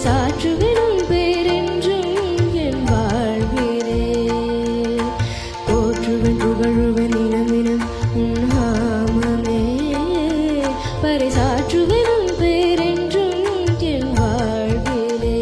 பரிசாற்றுவிடும் பேரென்றும் என் வாழ்விலே போற்றுவன் புகழுவன் இனமினம் உன் நாமமே பரிசாற்றுவிடும் பேரென்றும் என் வாழ்விலே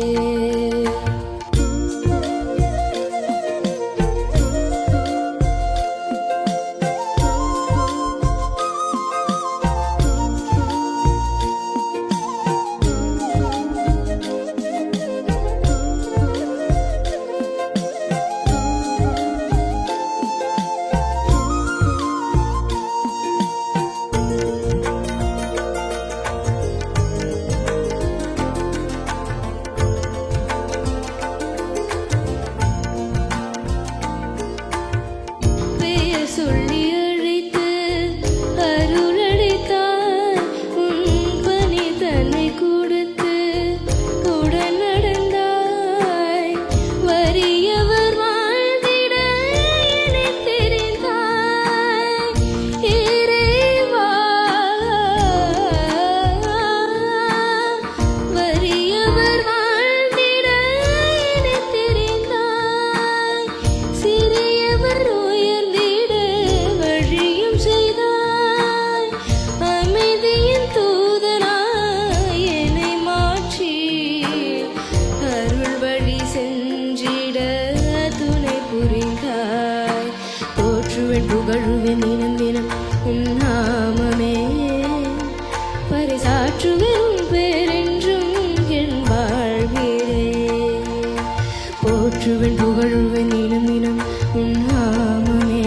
சொல்லி அழைத்து அருளடைத்தாய் உன் பணி தன்னை கொடுத்து உடன் நடந்தாய் வறியவர் வாழ்ந்திட என்னை தெரிந்தாய் இறைவா வறியவர் வாழ்ந்திட என்னை தெரிந்தாய் சிறியவர் புகழுவேன் தினம் தினம் உன் நாமமே பரிசாற்றுவேன் பேரென்றும் என் வாழ்விலே போற்றுவேன் புகழுவேன் தினம் தினம் உன் நாமமே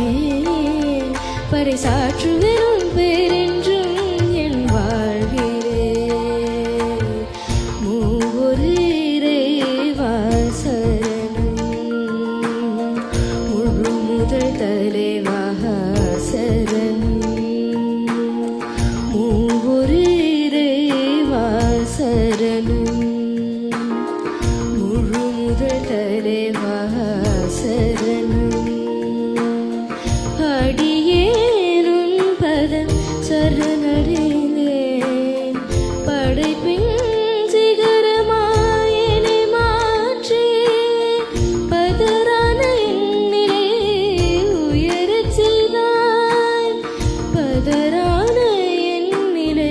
பரிசாற்றுவேன் பேரென்றும் என் வாழ்விலே மூவொரு இறைவா சரணம் முழு முதல் தலைவா மூவொரு இறைவா சரணம் முழு முதல் தலைவா சரணம் அடியேனும் பதம் சரணடைந்தேன் படைப்பின் சிகரமாயினை மாற்றி பதறான எண்ணிலே உயரச் செய்தாய் பதறான எண்ணிலே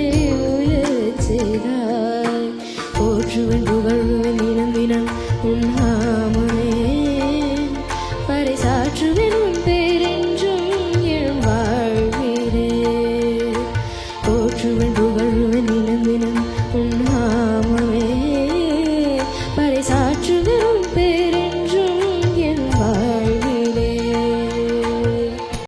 உயரச் செய்தாய் போற்றுவன் புகழுவன் தினம் தினம் உன்